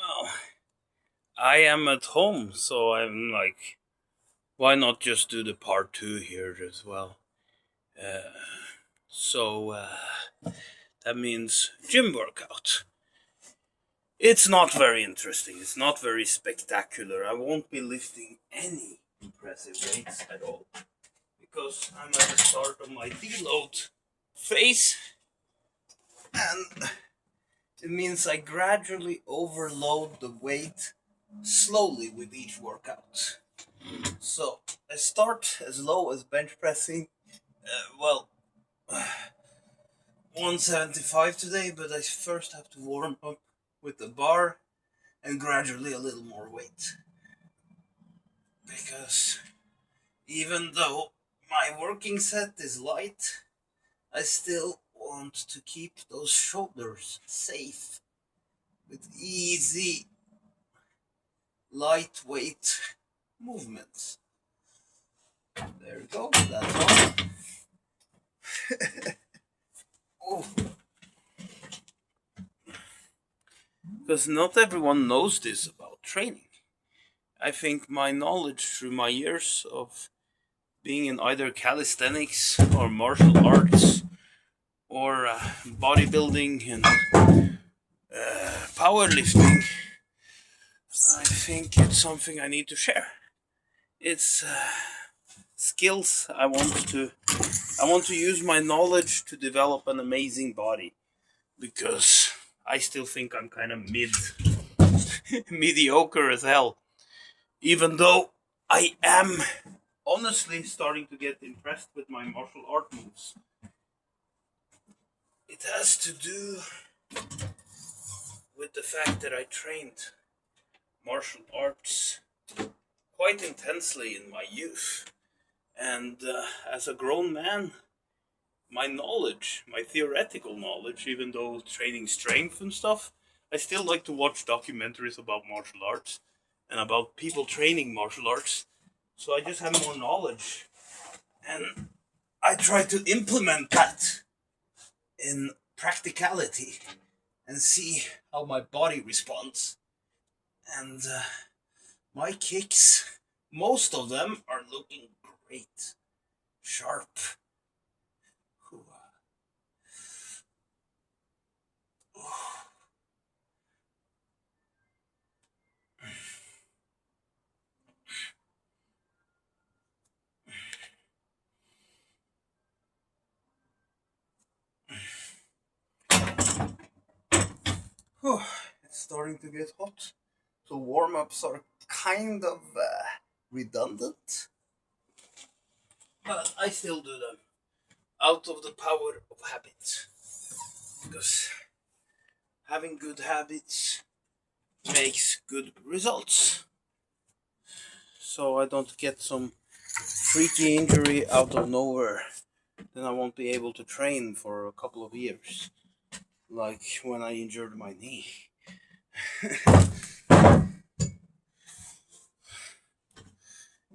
Oh, I am at home, so I'm like, why not just do the part two here as well? Uh, so that means gym workout. It's not very interesting. It's not very spectacular. I won't be lifting any impressive weights at all because I'm at the start of my deload phase, and it means I gradually overload the weight slowly with each workout. So I start as low as bench pressing. Well, 175 today, but I first have to warm up with the bar and gradually a little more weight. Because even though my working set is light, I still want to keep those shoulders safe with easy, lightweight movements. There we go, that's all. Oh, because not everyone knows this about training. I think my knowledge through my years of being in either calisthenics or martial arts or bodybuilding and powerlifting, I think it's something I need to share. It's skills I want to use my knowledge to develop an amazing body because I still think I'm kind of mediocre as hell. Even though I am honestly starting to get impressed with my martial art moves. It has to do with the fact that I trained martial arts quite intensely in my youth. And as a grown man, my knowledge, my theoretical knowledge, even though training strength and stuff, I still like to watch documentaries about martial arts and about people training martial arts. So I just have more knowledge. And I try to implement that in practicality and see how my body responds. And my kicks, most of them are looking great, sharp. It's starting to get hot, so warm ups are kind of redundant, but I still do them out of the power of habit. Because having good habits makes good results. So I don't get some freaky injury out of nowhere. Then I won't be able to train for a couple of years. Like when I injured my knee.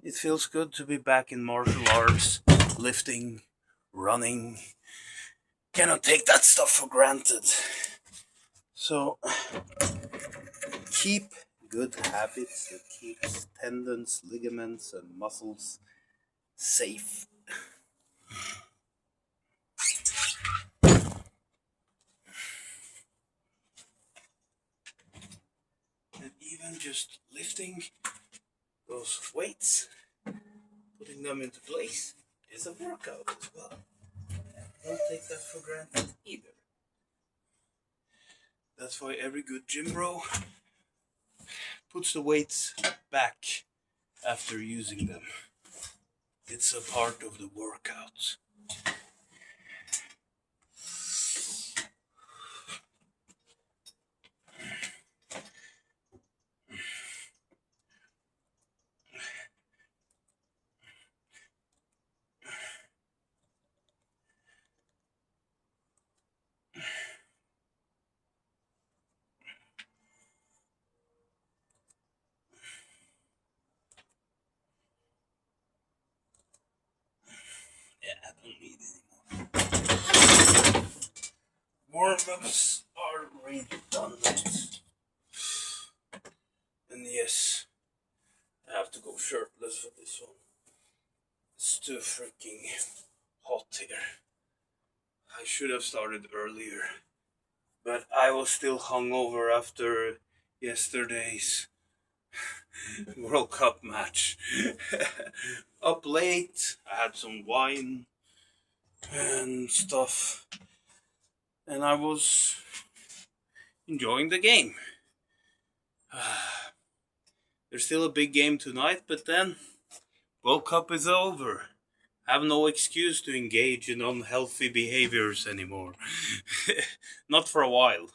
It feels good to be back in martial arts, lifting, running. Cannot take that stuff for granted. So keep good habits that keeps tendons, ligaments, and muscles safe. And even just lifting those weights, putting them into place, is a workout as well. Don't take that for granted either. That's why every good gym bro puts the weights back after using them. It's a part of the workout. Yeah, I don't need any more. Warm-ups are redundant. yes, I have to go shirtless for this one. It's too freaking hot here. I should have started earlier, but I was still hungover after yesterday's World Cup match. Up late, I had some wine and stuff, and I was enjoying the game. There's still a big game tonight, but then World Cup is over. I have no excuse to engage in unhealthy behaviors anymore. Not for a while.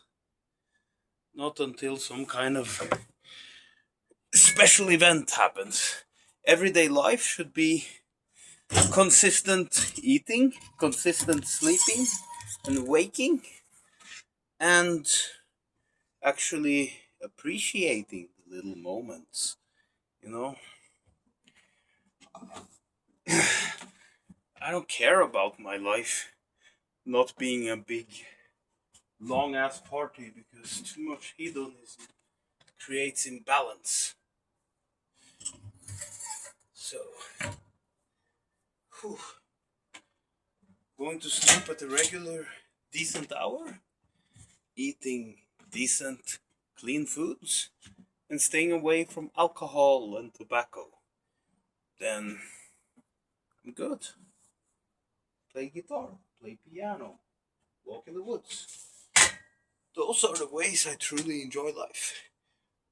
Not until some kind of special event happens. Everyday life should be consistent eating, consistent sleeping and waking, and actually appreciating the little moments, you know? I don't care about my life not being a big, long ass party because too much hedonism creates imbalance. So, whew, going to sleep at a regular, decent hour, eating decent, clean foods, and staying away from alcohol and tobacco, then I'm good. Play guitar, play piano, walk in the woods. Those are the ways I truly enjoy life.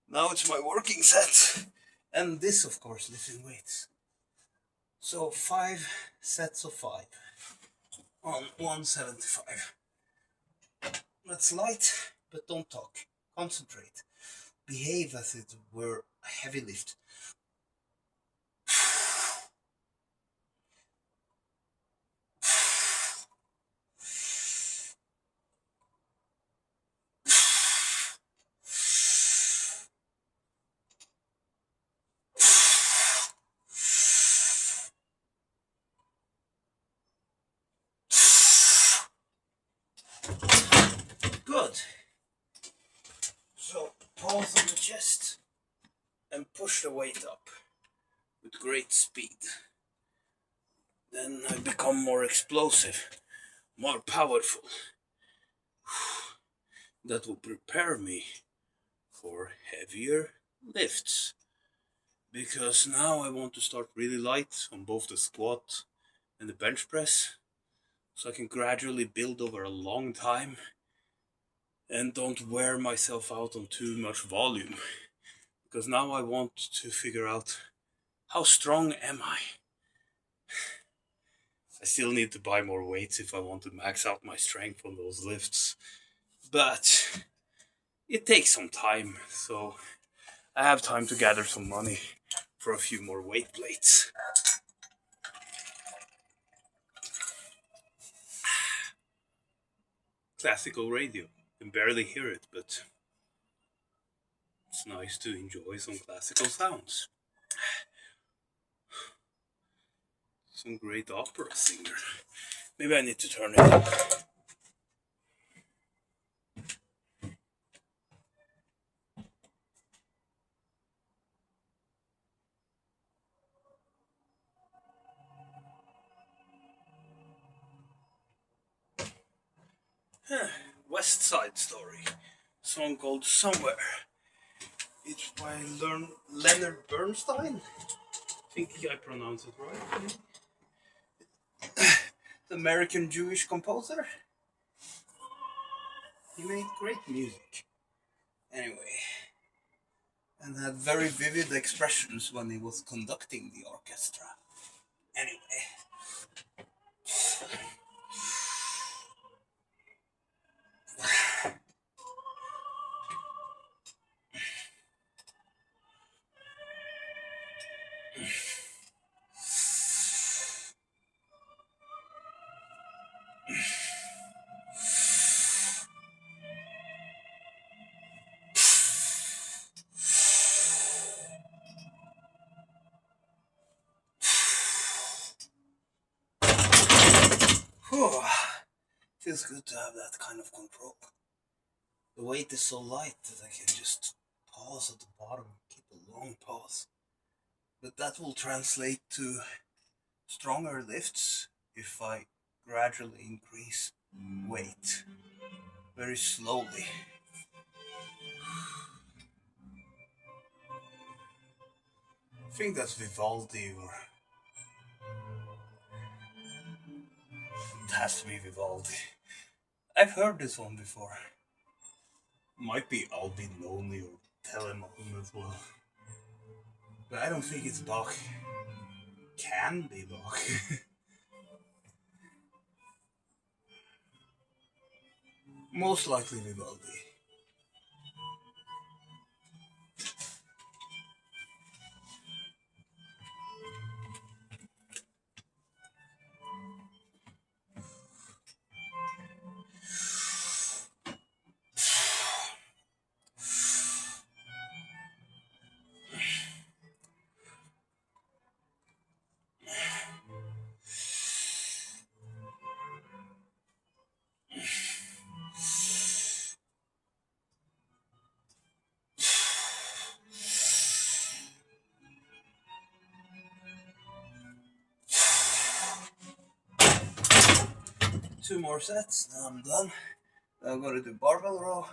Now it's my working set. And this, of course, lifting weights. So 5 sets of 5 on 175. That's light, but don't talk. Concentrate. Behave as it were a heavy lift. Good. So pulse on the chest and push the weight up with great speed. Then I become more explosive, more powerful. That will prepare me for heavier lifts. Because now I want to start really light on both the squat and the bench press, so I can gradually build over a long time and don't wear myself out on too much volume. Because now I want to figure out, how strong am I? I still need to buy more weights if I want to max out my strength on those lifts. But it takes some time, so I have time to gather some money for a few more weight plates. Classical radio. You can barely hear it, but it's nice to enjoy some classical sounds. Some great opera singer. Maybe I need to turn it up. West Side Story. Song called Somewhere. It's by Leonard Bernstein. I think I pronounced it right. The American Jewish composer. He made great music. Anyway. And had very vivid expressions when he was conducting the orchestra. Anyway. Whew. Feels good to have that kind of control. The weight is so light that I can just pause at the bottom and keep a long pause. But that will translate to stronger lifts if I gradually increase weight very slowly. I think that's Vivaldi, or it has to be Vivaldi. I've heard this one before. Might be Albinoni or Telemann as well. But I don't think it's Bach. Can be Bach. Most likely Vivaldi. Two more sets, then I'm done. Then I'm gonna do barbell row,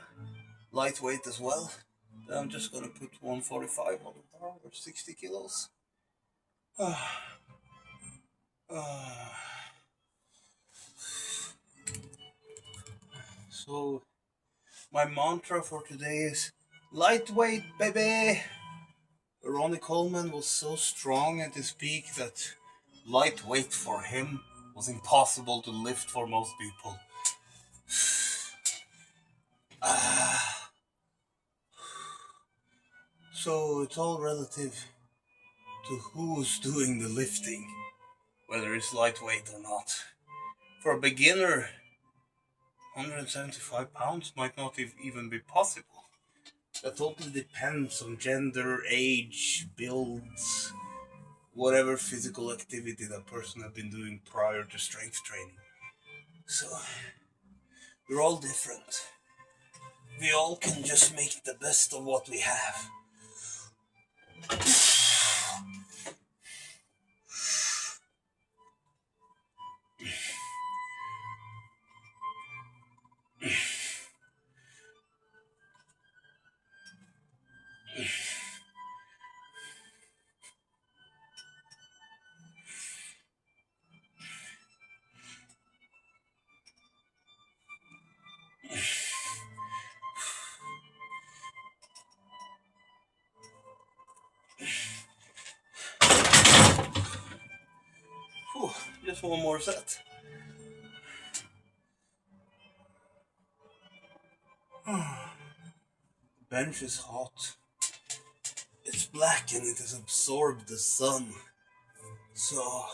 lightweight as well. Then I'm just gonna put 145 on the bar, or 60 kilos. So, my mantra for today is lightweight, baby! Ronnie Coleman was so strong at his peak that lightweight for him was impossible to lift for most people. So it's all relative to who's doing the lifting, whether it's lightweight or not. For a beginner, 175 pounds might not even be possible. That totally depends on gender, age, builds, whatever physical activity that person has been doing prior to strength training. So, we're all different. We all can just make the best of what we have. Whew, just one more set. The bench is hot. It's black and it has absorbed the sun. So,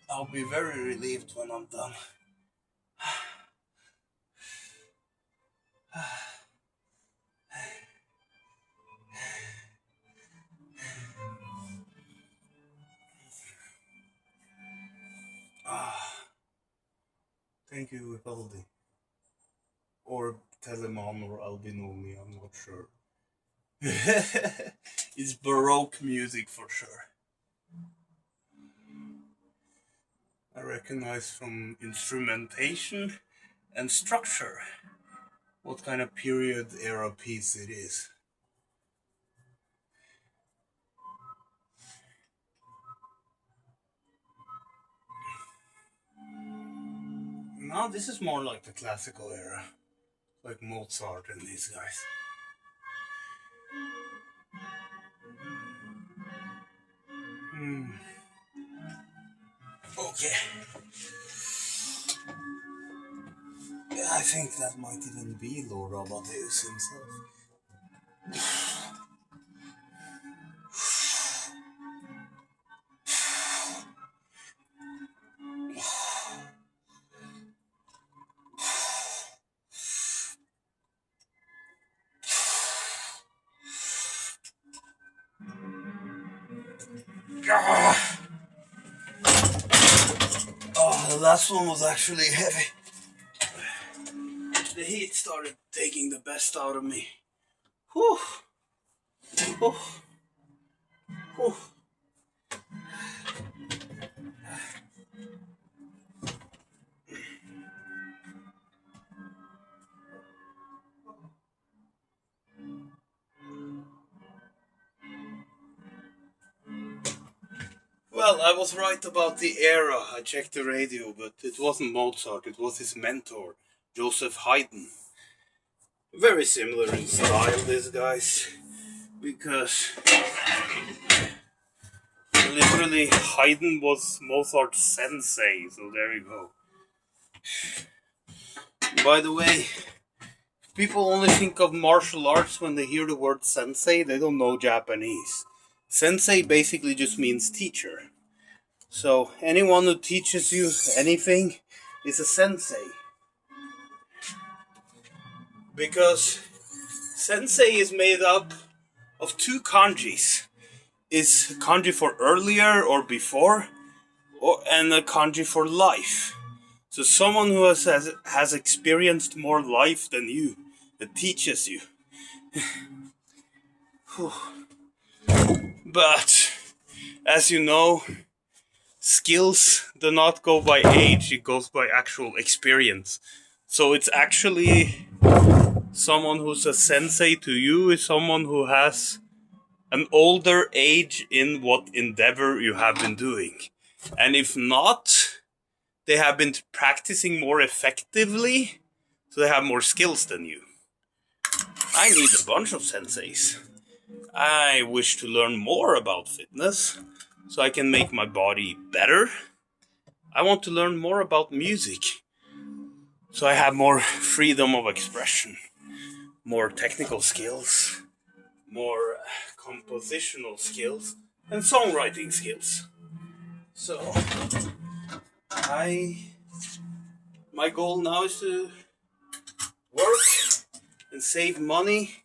I'll be very relieved when I'm done. Thank you, Vivaldi. Or Telemann or Albinoni, I'm not sure. It's Baroque music for sure. I recognize from instrumentation and structure what kind of period era piece it is. Now this is more like the classical era, like Mozart and these guys. Okay. Yeah, I think that might even be Lord Amadeus himself. Oh, the last one was actually heavy. The heat started taking the best out of me. Whew. Oh, oh. Well, I was right about the era. I checked the radio, but it wasn't Mozart, it was his mentor, Joseph Haydn. Very similar in style, these guys. Because literally, Haydn was Mozart's sensei, so there you go. By the way, people only think of martial arts when they hear the word sensei, they don't know Japanese. Sensei basically just means teacher. So anyone who teaches you anything is a sensei. Because sensei is made up of two kanjis. Is kanji for earlier or before, and a kanji for life. So someone who has experienced more life than you, that teaches you. But as you know, skills do not go by age, it goes by actual experience. So it's actually someone who's a sensei to you is someone who has an older age in what endeavor you have been doing. And if not, they have been practicing more effectively, so they have more skills than you. I need a bunch of senseis. I wish to learn more about fitness, so I can make my body better. I want to learn more about music, so I have more freedom of expression, more technical skills, more compositional skills, and songwriting skills. So, my goal now is to work and save money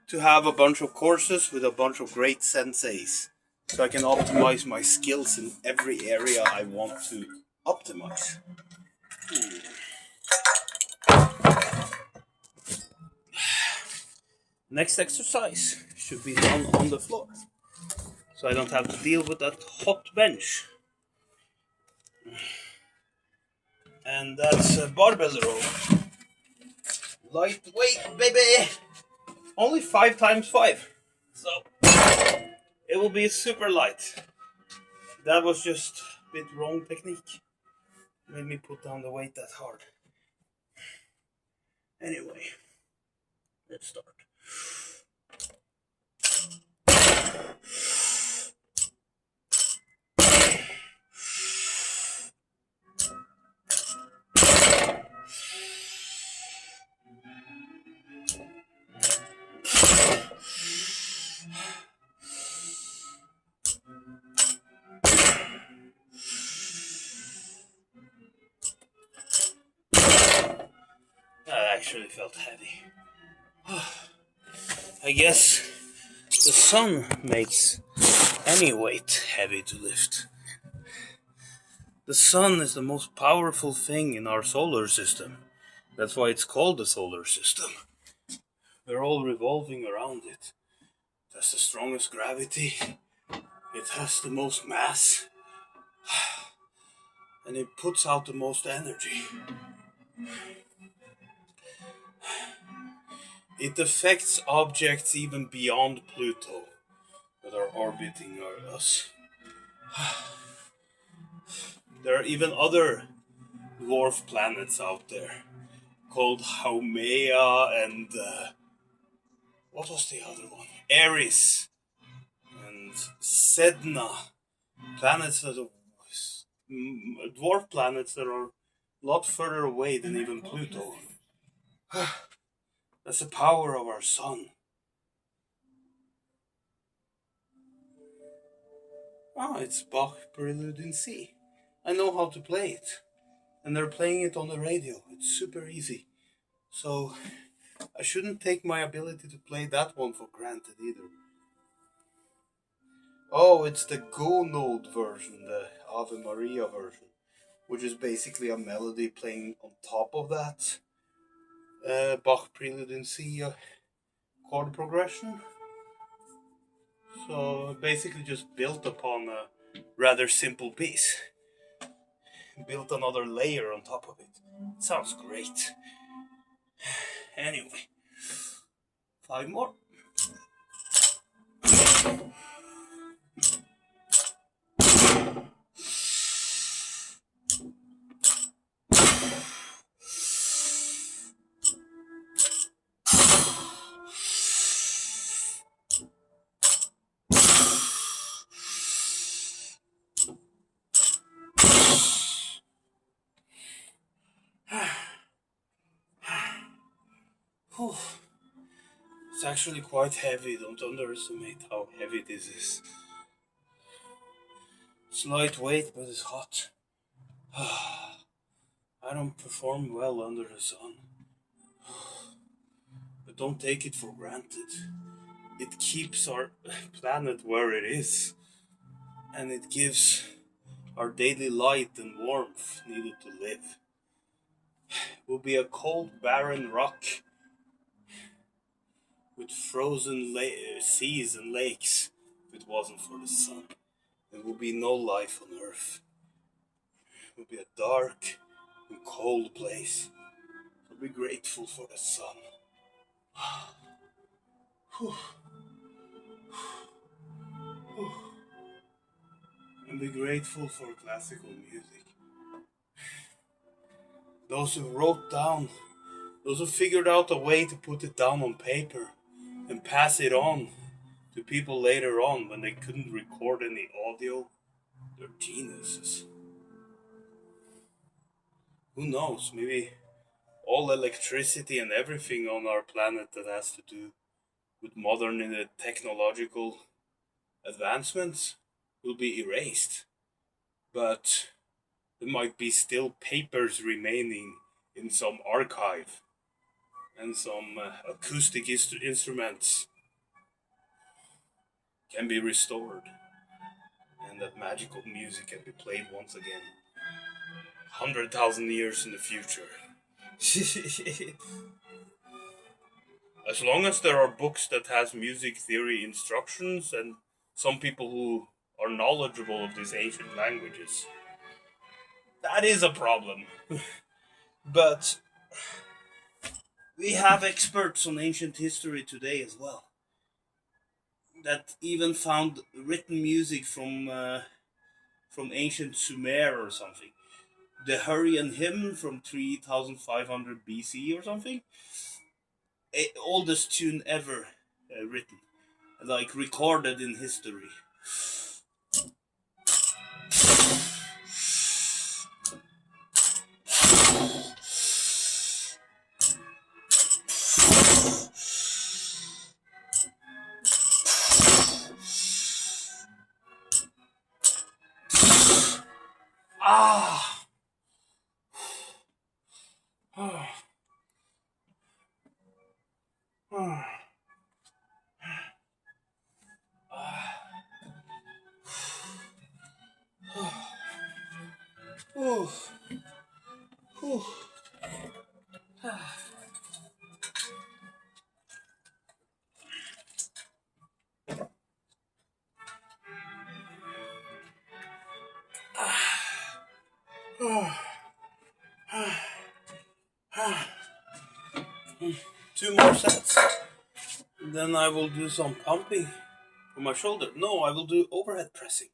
to have a bunch of courses with a bunch of great senseis, so I can optimize my skills in every area I want to optimize. Next exercise should be done on the floor, so I don't have to deal with that hot bench. And that's a barbell row. Lightweight, baby! Only 5 times 5. So, it will be super light. That was just a bit wrong technique. Made me put down the weight that hard. Anyway, let's start. That actually felt heavy. I guess the sun makes any weight heavy to lift. The sun is the most powerful thing in our solar system. That's why it's called the solar system. We're all revolving around it. It has the strongest gravity. It has the most mass. And it puts out the most energy. It affects objects even beyond Pluto that are orbiting us. There are even other dwarf planets out there called Haumea and what was the other one? Eris and Sedna. Planets that are dwarf planets that are a lot further away than even Pluto. That's the power of our sun. It's Bach Prelude in C. I know how to play it. And they're playing it on the radio. It's super easy. So, I shouldn't take my ability to play that one for granted either. Oh, it's the Gonode version, the Ave Maria version, which is basically a melody playing on top of that Bach Prelude in C chord progression. So basically just built upon a rather simple piece. Built another layer on top of it. Sounds great. Anyway, five more. Whew. It's actually quite heavy. Don't underestimate how heavy this is. It's lightweight, but it's hot. I don't perform well under the sun. But don't take it for granted. It keeps our planet where it is. And it gives our daily light and warmth needed to live. It will be a cold, barren rock with frozen seas and lakes if it wasn't for the sun. There will be no life on Earth. It will be a dark and cold place. So be grateful for the sun. And be grateful for classical music. Those who wrote down, those who figured out a way to put it down on paper and pass it on to people later on when they couldn't record any audio, they're geniuses. Who knows, maybe all electricity and everything on our planet that has to do with modern technological advancements will be erased. But there might be still papers remaining in some archive and some acoustic instruments can be restored and that magical music can be played once again 100,000 years in the future. As long as there are books that has music theory instructions and some people who are knowledgeable of these ancient languages, that is a problem. But we have experts on ancient history today as well that even found written music from ancient Sumer or something. The Hurrian hymn from 3500 BC or something. Oldest tune ever written, like recorded in history. Ah. Two more sets. And then I will do some pumping on my shoulder. No, I will do overhead pressing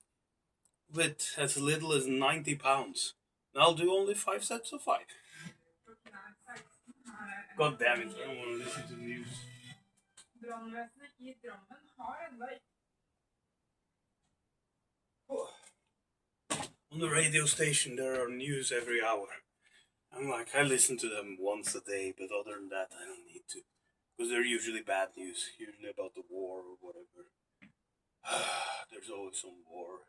with as little as 90 pounds. And I'll do only 5 sets of 5. God damn it, I don't want to listen to news. On the radio station, there are news every hour. I'm like, I listen to them once a day, but other than that, I don't need to. Because they're usually bad news, usually about the war or whatever. There's always some war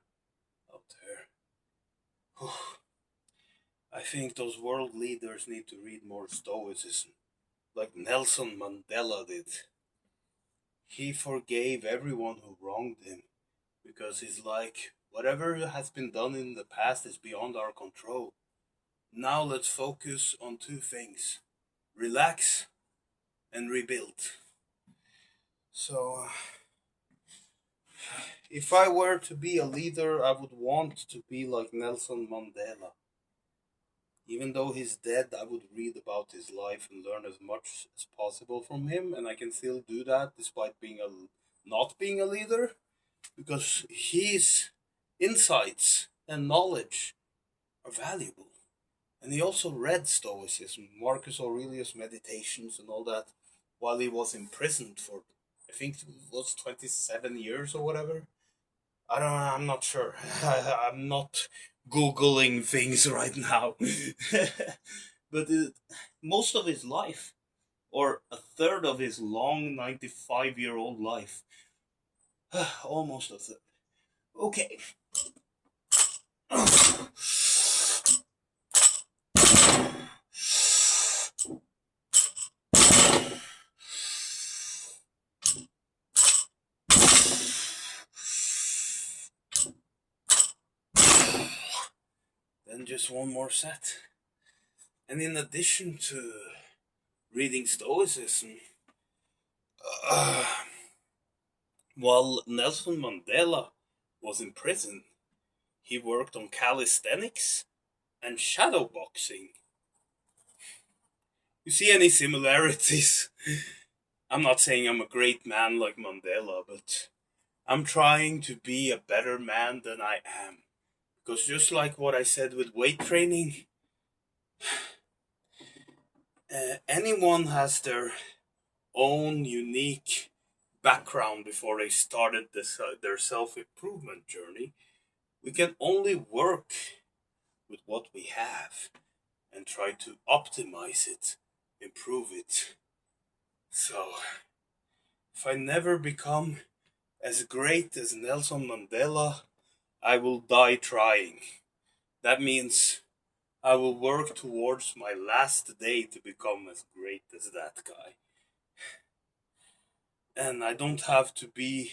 out there. I think those world leaders need to read more Stoicism, like Nelson Mandela did. He forgave everyone who wronged him, because he's like, whatever has been done in the past is beyond our control. Now let's focus on 2 things: relax and rebuild. So, if I were to be a leader, I would want to be like Nelson Mandela. Even though he's dead, I would read about his life and learn as much as possible from him, and I can still do that despite being a not being a leader, because his insights and knowledge are valuable. And he also read Stoicism, Marcus Aurelius' Meditations, and all that while he was imprisoned for, I think it was 27 years or whatever. I don't know, I'm not sure. I'm not Googling things right now. But most of his life, or a third of his long 95-year-old life, almost a third. Okay. Then just one more set. And in addition to reading Stoicism, uh, while Nelson Mandela was in prison, he worked on calisthenics and shadowboxing. You see any similarities? I'm not saying I'm a great man like Mandela, but I'm trying to be a better man than I am. Because just like what I said with weight training, anyone has their own unique background before they started their self improvement journey. We can only work with what we have and try to optimize it, improve it. So, if I never become as great as Nelson Mandela, I will die trying. That means I will work towards my last day to become as great as that guy. And I don't have to be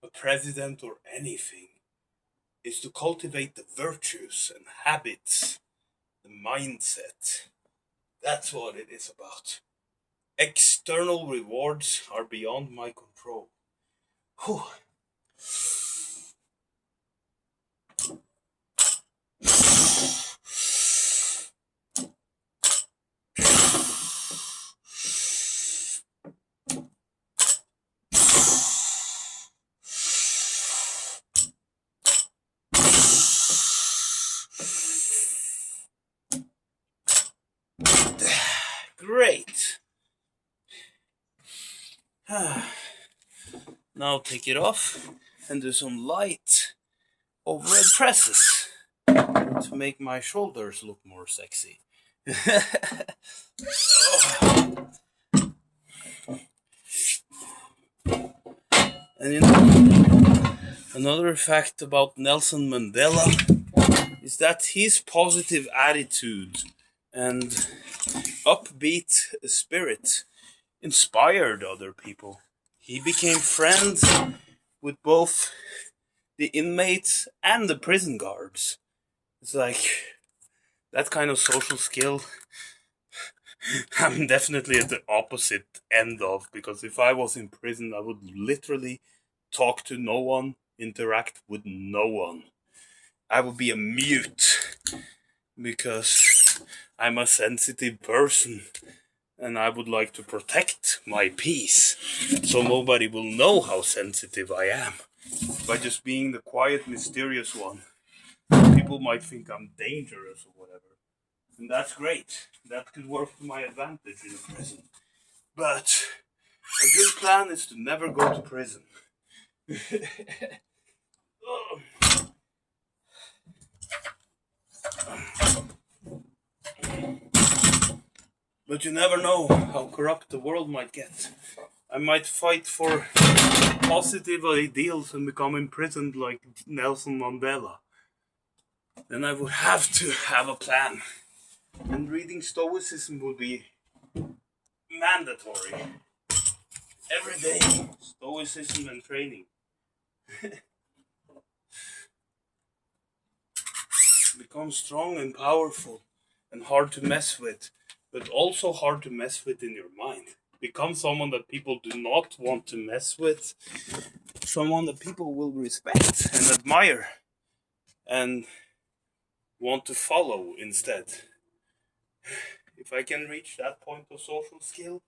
a president or anything. It's to cultivate the virtues and habits, the mindset. That's what it is about. External rewards are beyond my control. Whew. Great. Now take it off and do some light overhead presses to make my shoulders look more sexy. And you know, another fact about Nelson Mandela is that his positive attitude and upbeat spirit inspired other people. He became friends with both the inmates and the prison guards. It's like that kind of social skill I'm definitely at the opposite end of, because if I was in prison, I would literally talk to no one, interact with no one. I would be a mute because I'm a sensitive person and I would like to protect my peace so nobody will know how sensitive I am. By just being the quiet, mysterious one, people might think I'm dangerous or whatever. And that's great. That could work to my advantage in a prison. But a good plan is to never go to prison. But you never know how corrupt the world might get. I might fight for positive ideals and become imprisoned like Nelson Mandela. Then I would have to have a plan. And reading Stoicism would be mandatory. Every day, Stoicism and training. Become strong and powerful and hard to mess with, but also hard to mess with in your mind. Become someone that people do not want to mess with. someone that people will respect and admire and want to follow instead. If I can reach that point of social skill,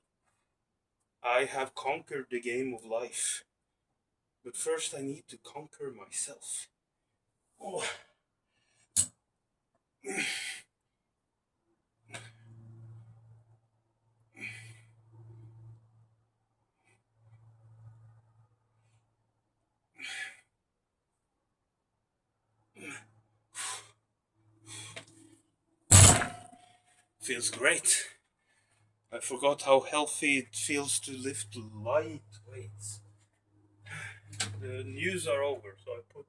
I have conquered the game of life. But first, I need to conquer myself. Oh, feels great. I forgot how healthy it feels to lift light weights. The news are over, so I put.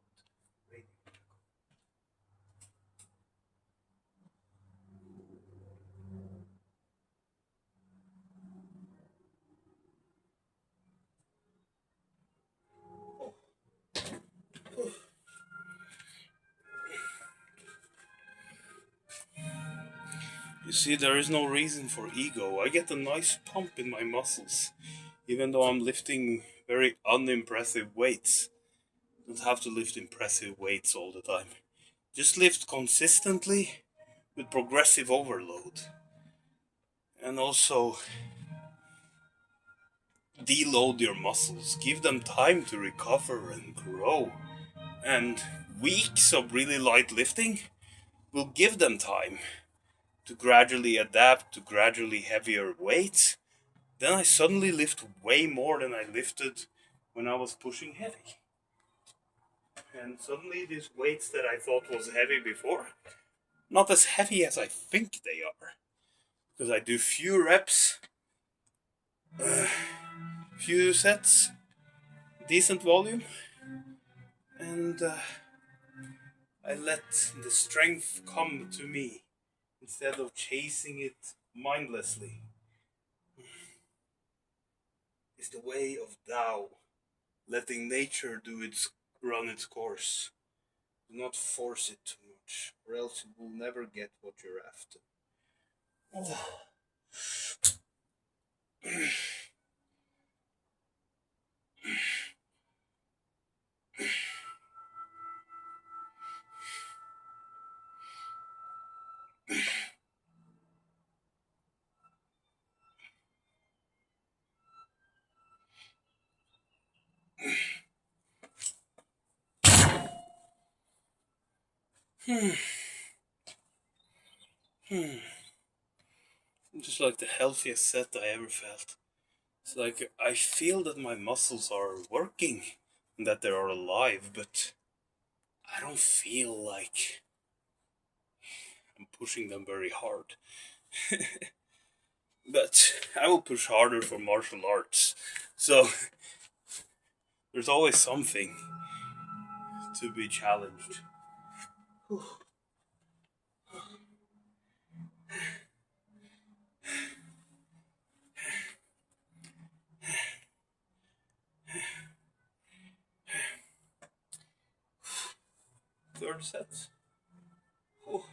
You see, there is no reason for ego. I get a nice pump in my muscles, even though I'm lifting very unimpressive weights. Don't have to lift impressive weights all the time. Just lift consistently with progressive overload. And also deload your muscles. Give them time to recover and grow. And weeks of really light lifting will give them time to gradually adapt to gradually heavier weights. Then I suddenly lift way more than I lifted when I was pushing heavy. And suddenly these weights that I thought was heavy before, not as heavy as I think they are. Because I do few reps, few sets, decent volume, and I let the strength come to me instead of chasing it mindlessly. It's the way of Tao, letting nature do its run its course. Do not force it too much, or else you will never get what you're after. Oh. 'Just like the healthiest set I ever felt. It's like I feel that my muscles are working and that they are alive, but I don't feel like I'm pushing them very hard. But I will push harder for martial arts. So there's always something to be challenged. 3rd set. Oh.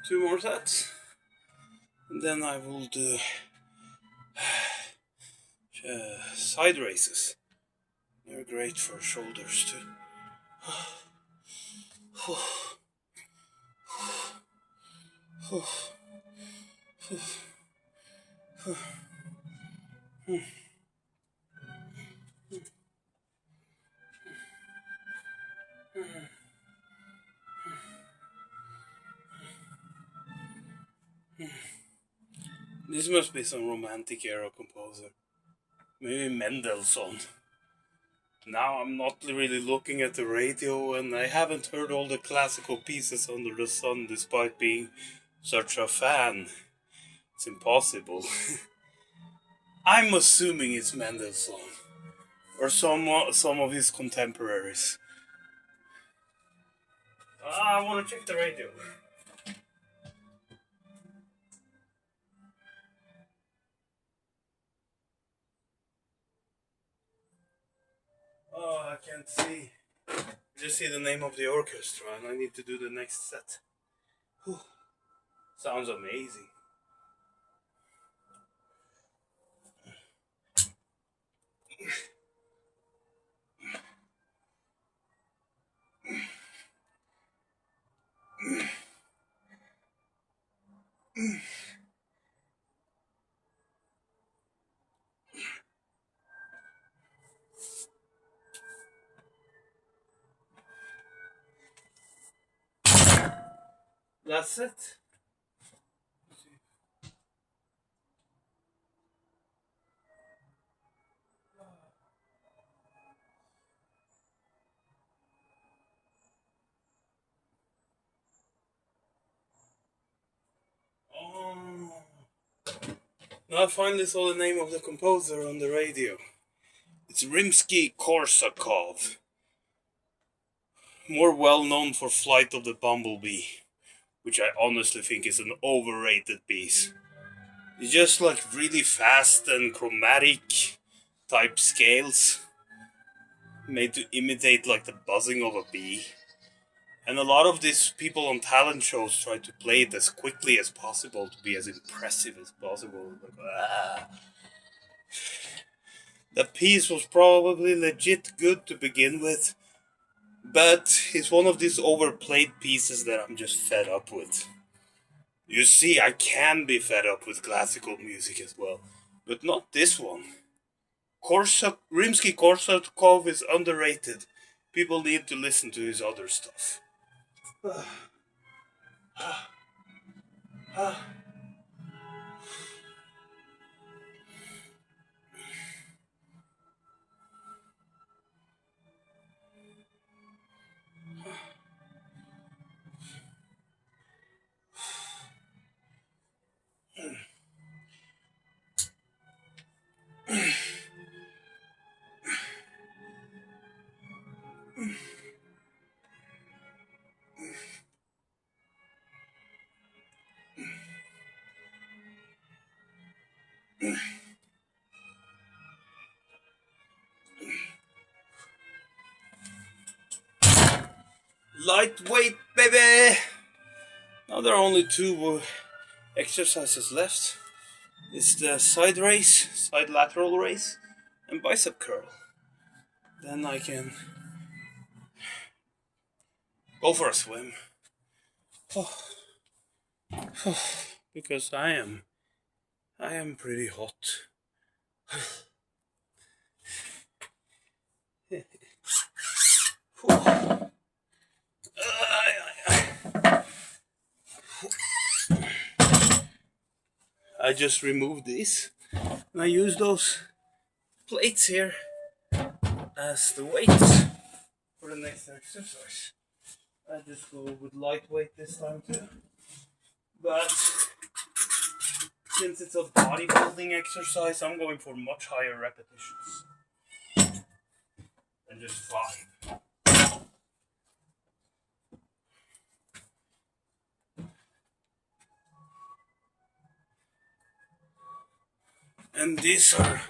2 more sets. And then I will do side races. They're great for shoulders too. This must be some romantic era composer. Maybe Mendelssohn. Now I'm not really looking at the radio and I haven't heard all the classical pieces under the sun despite being such a fan. It's impossible. I'm assuming it's Mendelssohn or some of his contemporaries. I want to check the radio. Oh, I can't see. Just see the name of the orchestra, and I need to do the next set. Whew. Sounds amazing. That's it. Oh. Now I finally saw the name of the composer on the radio. It's Rimsky-Korsakov, more well known for Flight of the Bumblebee, which I honestly think is an overrated piece. It's just like really fast and chromatic type scales made to imitate like the buzzing of a bee. And a lot of these people on talent shows try to play it as quickly as possible to be as impressive as possible. Like, the piece was probably legit good to begin with, but it's one of these overplayed pieces that I'm just fed up with. You see, I can be fed up with classical music as well, but not this one. Rimsky-Korsakov is underrated. People need to listen to his other stuff. Lightweight, baby! Now there are only two exercises left. It's the side raise, side lateral raise, and bicep curl. Then I can go for a swim. Because I am pretty hot. I just removed these and I use those plates here as the weights for the next exercise. I just go with lightweight this time too. But since it's a bodybuilding exercise, I'm going for much higher repetitions than just 5. And these are,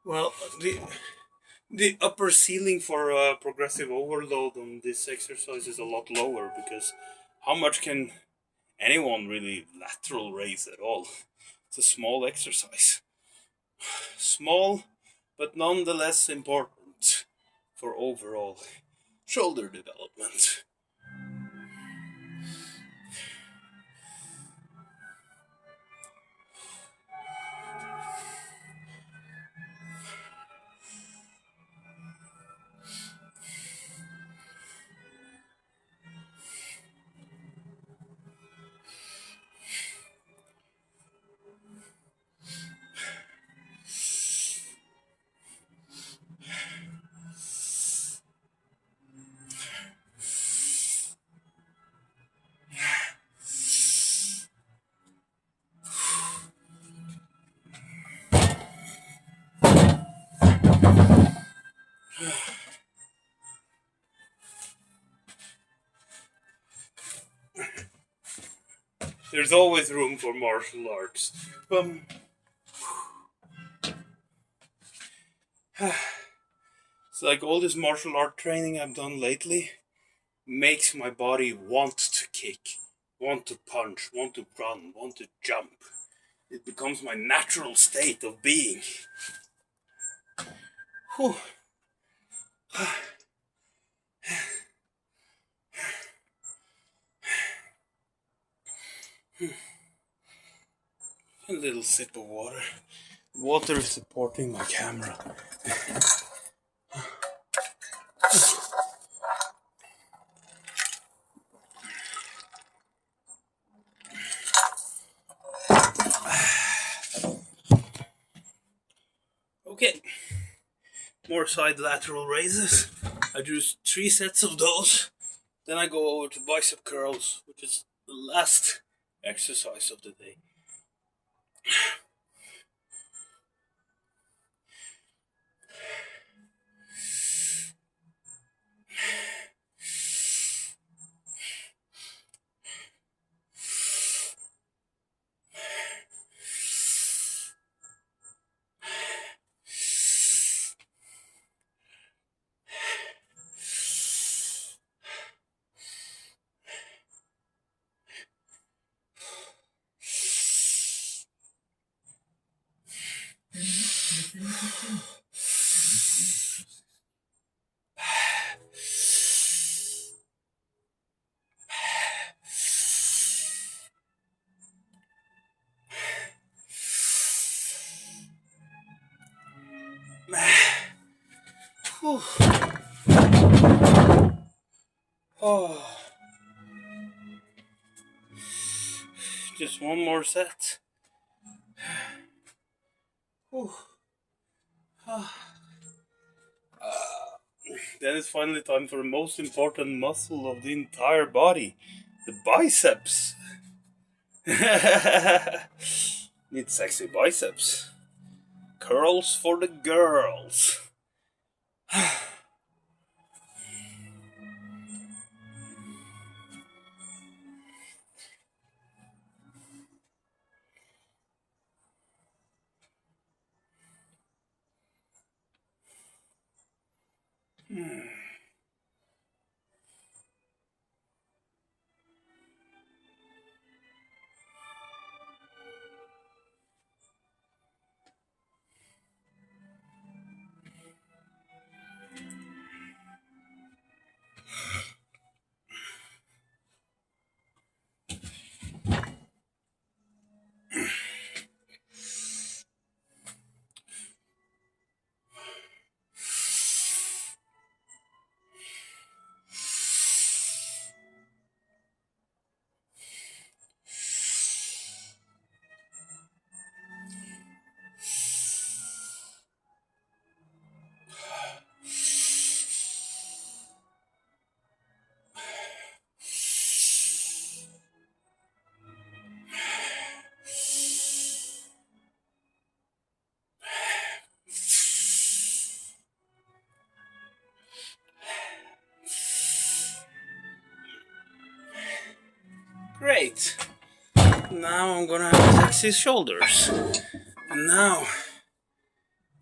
well, the upper ceiling for progressive overload on this exercise is a lot lower, because how much can anyone really lateral raise at all? It's a small exercise. Small, but nonetheless important for overall shoulder development. There's always room for martial arts. It's like all this martial art training I've done lately makes my body want to kick, want to punch, want to run, want to jump. It becomes my natural state of being. Whew. A little sip of water. Water is supporting my camera. Okay, more side lateral raises. I do 3 sets of those. Then I go over to bicep curls, which is the last exercise of the day. Oh. Just one more set. Then it's finally time for the most important muscle of the entire body, the biceps. Need sexy biceps. Curls for the girls. Great. Now I'm gonna have sexy shoulders. And now,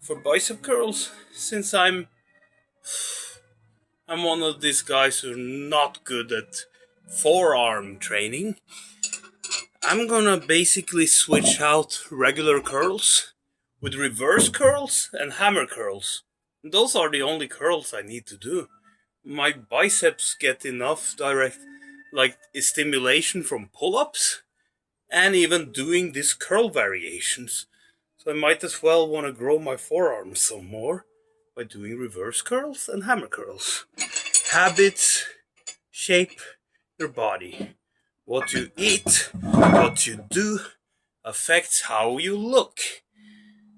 for bicep curls, since I'm one of these guys who are not good at forearm training, I'm gonna basically switch out regular curls with reverse curls and hammer curls. And those are the only curls I need to do. My biceps get enough direct stimulation from pull-ups and even doing these curl variations. So I might as well want to grow my forearms some more by doing reverse curls and hammer curls. Habits shape your body. What you eat, what you do, affects how you look.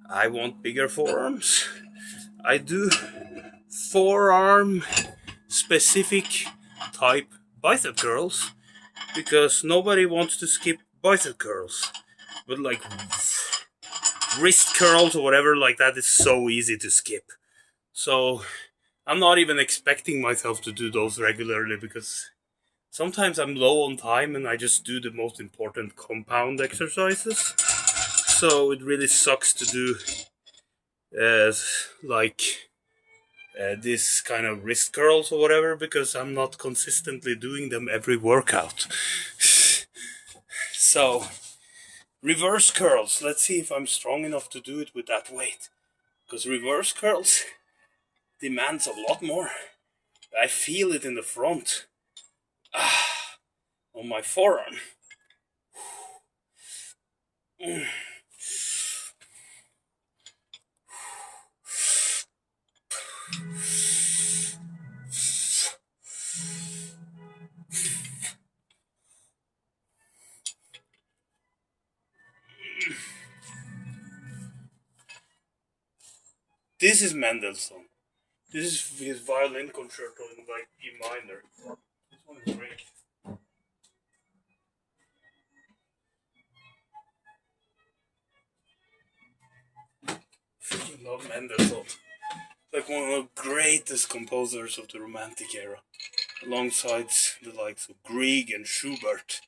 I want bigger forearms. I do forearm specific type bicep curls because nobody wants to skip bicep curls. But like wrist curls or whatever like that is so easy to skip. So I'm not even expecting myself to do those regularly because Sometimes I'm low on time and I just do the most important compound exercises. So it really sucks to do like this kind of wrist curls or whatever because I'm not consistently doing them every workout. So reverse curls. Let's see if I'm strong enough to do it with that weight. Because reverse curls demands a lot more. I feel it in the front. On my forearm. This is Mendelssohn. This is his violin concerto in like E minor. This one is great. Freaking love Mendelssohn. Like one of the greatest composers of the Romantic era, alongside the likes of Grieg and Schubert.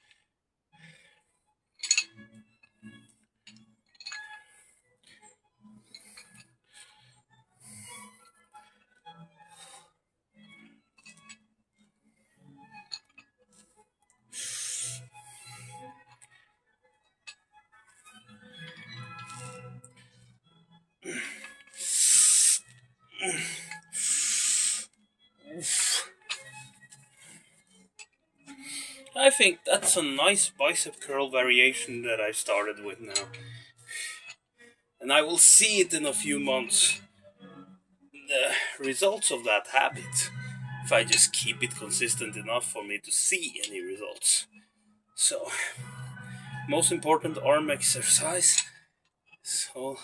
I think that's a nice bicep curl variation that I started with now. And I will see it in a few months. The results of that habit. If I just keep it consistent enough for me to see any results. So, most important arm exercise. So,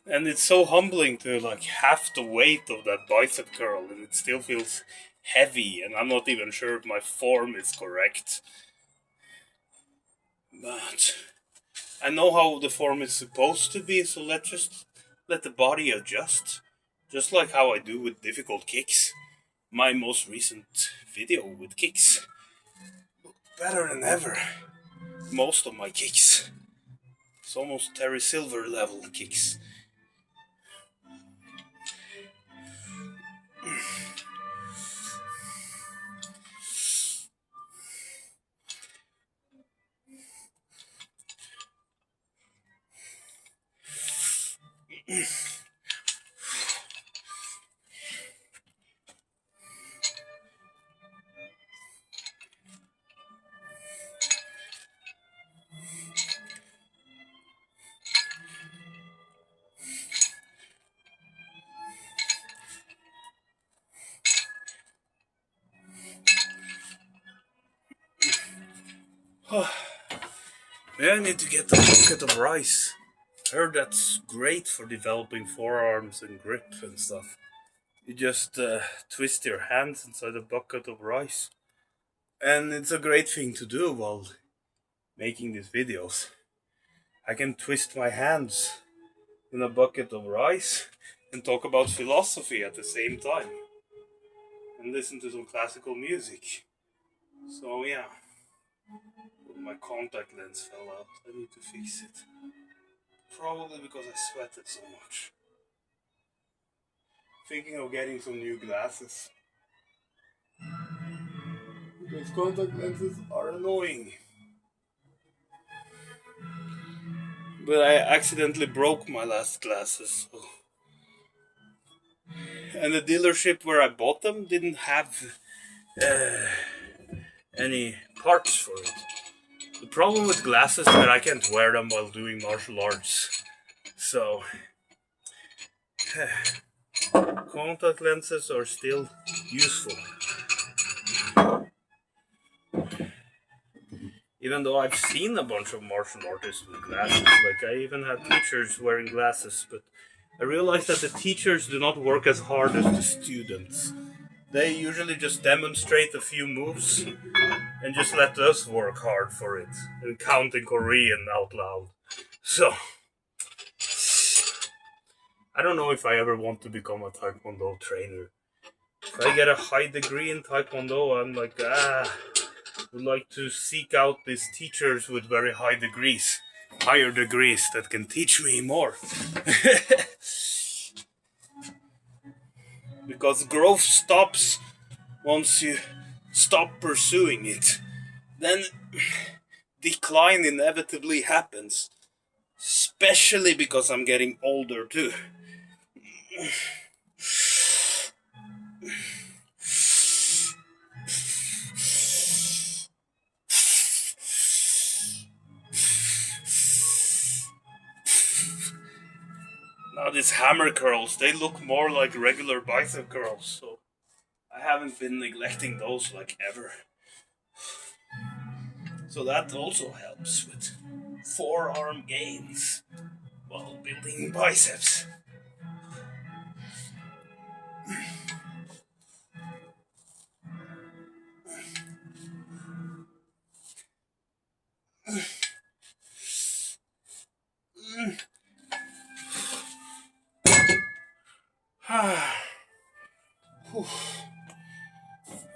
and it's so humbling to like half the weight of that bicep curl and it still feels heavy and I'm not even sure if my form is correct. But I know how the form is supposed to be, so let's just let the body adjust. Just like how I do with difficult kicks. My most recent video with kicks looked better than ever. Most of my kicks. It's almost Terry Silver level kicks. Maybe I need to get a bucket of rice. I heard that's great for developing forearms and grip and stuff. You just twist your hands inside a bucket of rice. And it's a great thing to do while making these videos. I can twist my hands in a bucket of rice and talk about philosophy at the same time. And listen to some classical music. So yeah. My contact lens fell out. I need to fix it. Probably because I sweated so much. Thinking of getting some new glasses. Because contact lenses are annoying. But I accidentally broke my last glasses. So. And the dealership where I bought them didn't have any parts for it. The problem with glasses is that I can't wear them while doing martial arts. So, contact lenses are still useful. Even though I've seen a bunch of martial artists with glasses, like I even had teachers wearing glasses, but I realized that the teachers do not work as hard as the students. They usually just demonstrate a few moves and just let us work hard for it and count in Korean out loud. So, I don't know if I ever want to become a Taekwondo trainer. If I get a high degree in Taekwondo, I'm like, would like to seek out these teachers with very higher degrees that can teach me more. Because growth stops once you stop pursuing it. Then decline inevitably happens. Especially because I'm getting older too. Now these hammer curls, they look more like regular bicep curls, so I haven't been neglecting those like ever. So that also helps with forearm gains while building biceps.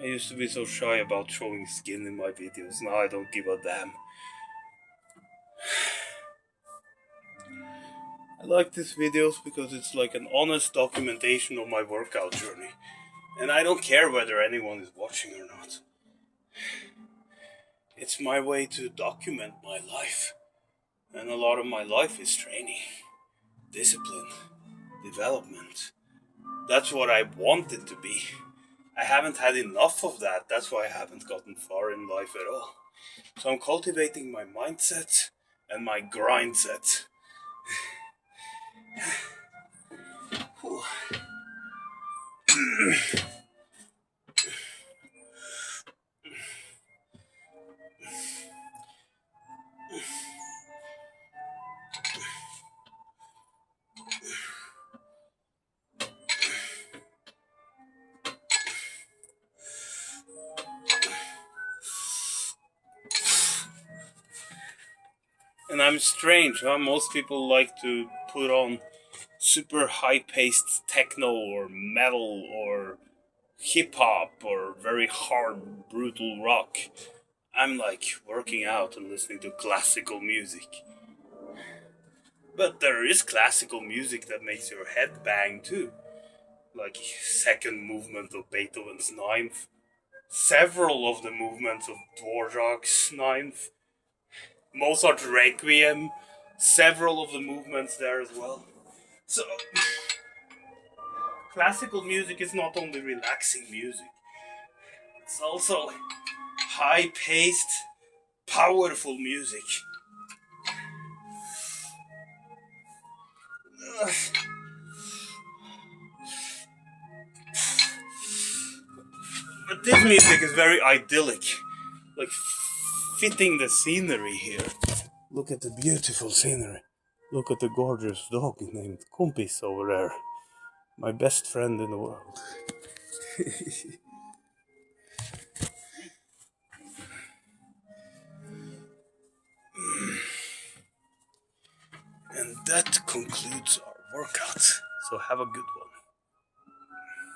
I used to be so shy about showing skin in my videos, now I don't give a damn. I like these videos because it's like an honest documentation of my workout journey. And I don't care whether anyone is watching or not. It's my way to document my life. And a lot of my life is training, discipline, development. That's what I want it to be. I haven't had enough of that. That's why I haven't gotten far in life at all. So I'm cultivating my mindset and my grind set. And I'm strange, huh? Most people like to put on super high-paced techno or metal or hip-hop or very hard, brutal rock. I'm like working out and listening to classical music. But there is classical music that makes your head bang too. Like second movement of Beethoven's Ninth, several of the movements of Dvorak's Ninth, Mozart's Requiem, several of the movements there as well. So, classical music is not only relaxing music, it's also high-paced, powerful music. But this music is very idyllic, like fitting the scenery here. Look at the beautiful scenery. Look at the gorgeous dog named Kumpis over there. My best friend in the world. And that concludes our workout. So have a good one.